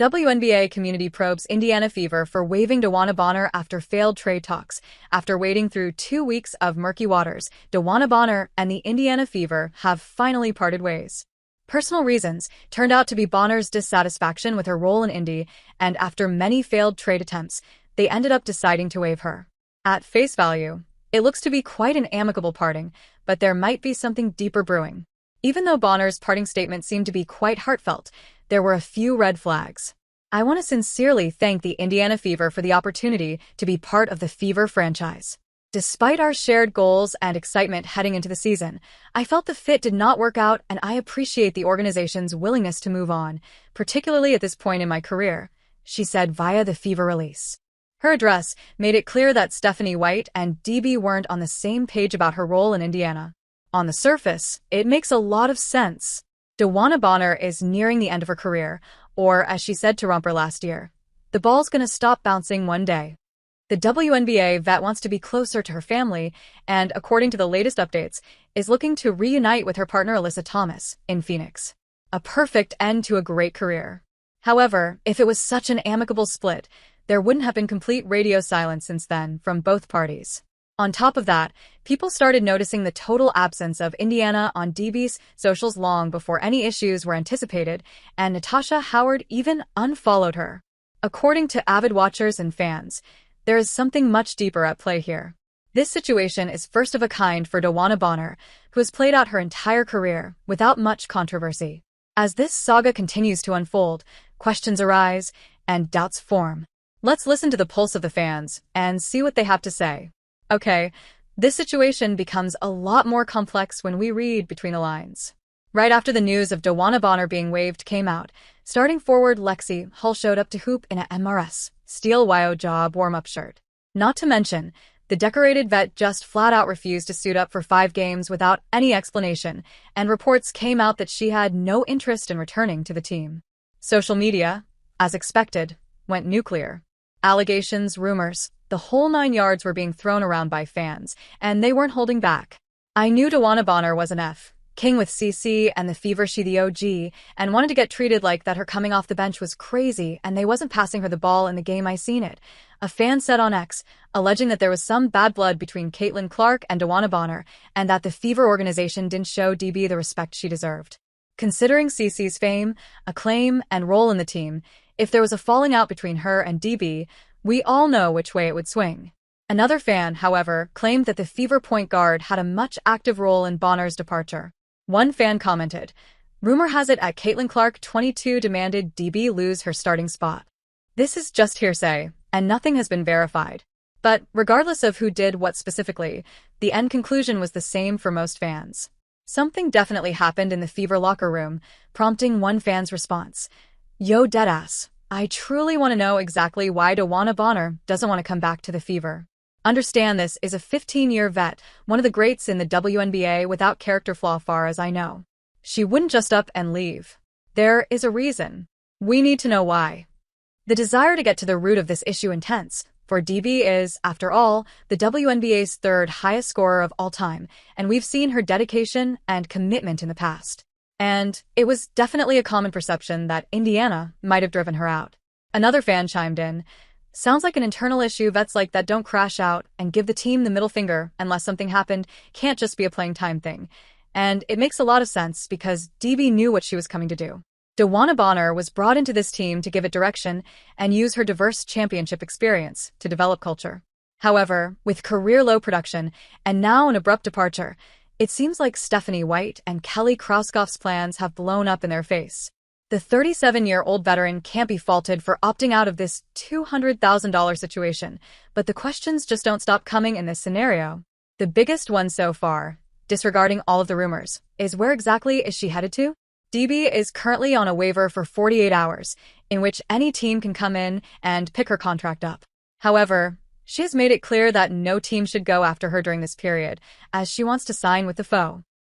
WNBA community probes Indiana Fever for waiving DeWanna after failed trade talks. After wading through 2 weeks of murky waters, DeWanna and the Indiana Fever have finally parted ways. Personal reasons turned out to be Bonner's dissatisfaction with her role in Indy, and after many failed trade attempts, they ended up deciding to waive her. At face value, it looks to be quite an amicable parting, but there might be something deeper brewing. Even though Bonner's parting statement seemed to be quite heartfelt, there were a few red flags. I want to sincerely thank the Indiana Fever for the opportunity to be part of the Fever franchise. Despite our shared goals and excitement heading into the season, I felt the fit did not work out, and I appreciate the organization's willingness to move on, particularly at this point in my career, she said via the Fever release. Her address made it clear that Stephanie White and DB weren't on the same page about her role in Indiana. On the surface, it makes a lot of sense. DeWanna Bonner is nearing the end of her career, or as she said to Romper last year, the ball's gonna stop bouncing one day. The WNBA vet wants to be closer to her family and, according to the latest updates, is looking to reunite with her partner Alyssa Thomas in Phoenix. A perfect end to a great career. However, if it was such an amicable split, there wouldn't have been complete radio silence since then from both parties. On top of that, people started noticing the total absence of Indiana on DB's socials long before any issues were anticipated, and Natasha Howard even unfollowed her. According to avid watchers and fans, there is something much deeper at play here. This situation is first of a kind for DeWanna Bonner, who has played out her entire career without much controversy. As this saga continues to unfold, questions arise and doubts form. Let's listen to the pulse of the fans and see what they have to say. Okay, this situation becomes a lot more complex when we read between the lines. Right after the news of DeWanna Bonner being waived came out, starting forward Lexi Hull showed up to hoop in a MRS Steel YO Job warm-up shirt. Not to mention, the decorated vet just flat-out refused to suit up for 5 games without any explanation, and reports came out that she had no interest in returning to the team. Social media, as expected, went nuclear. Allegations, rumors, the whole 9 yards were being thrown around by fans, and they weren't holding back. I knew DeWanna Bonner was an F. King with CC and the Fever, she the OG, and wanted to get treated like that. Her coming off the bench was crazy, and they wasn't passing her the ball in the game. I seen it, a fan said on X, alleging that there was some bad blood between Caitlin Clark and DeWanna Bonner, and that the Fever organization didn't show DB the respect she deserved. Considering CC's fame, acclaim, and role in the team, if there was a falling out between her and DB, we all know which way it would swing. Another fan, however, claimed that the Fever point guard had a much active role in Bonner's departure. One fan commented, "Rumor has it at Caitlin Clark 22 demanded DB lose her starting spot." This is just hearsay, and nothing has been verified. But regardless of who did what specifically, the end conclusion was the same for most fans. Something definitely happened in the Fever locker room, prompting one fan's response. "Yo, deadass, I truly want to know exactly why DeWanna Bonner doesn't want to come back to the Fever. Understand this is a 15-year vet, one of the greats in the WNBA without character flaw far as I know. She wouldn't just up and leave. There is a reason. We need to know why." The desire to get to the root of this issue intense, for DB is, after all, the WNBA's 3rd highest scorer of all time, and we've seen her dedication and commitment in the past. And it was definitely a common perception that Indiana might have driven her out. Another fan chimed in, "Sounds like an internal issue. Vets like that don't crash out and give the team the middle finger unless something happened. Can't just be a playing time thing." And it makes a lot of sense because DB knew what she was coming to do. DeWanna Bonner was brought into this team to give it direction and use her diverse championship experience to develop culture. However, with career-low production and now an abrupt departure, it seems like Stephanie White and Kelly Krauskopf's plans have blown up in their face. The 37-year-old veteran can't be faulted for opting out of this $200,000 situation, but the questions just don't stop coming in this scenario. The biggest one so far, disregarding all of the rumors, is where exactly is she headed to? DB is currently on a waiver for 48 hours, in which any team can come in and pick her contract up. However, she has made it clear that no team should go after her during this period, as she wants to sign with the foe.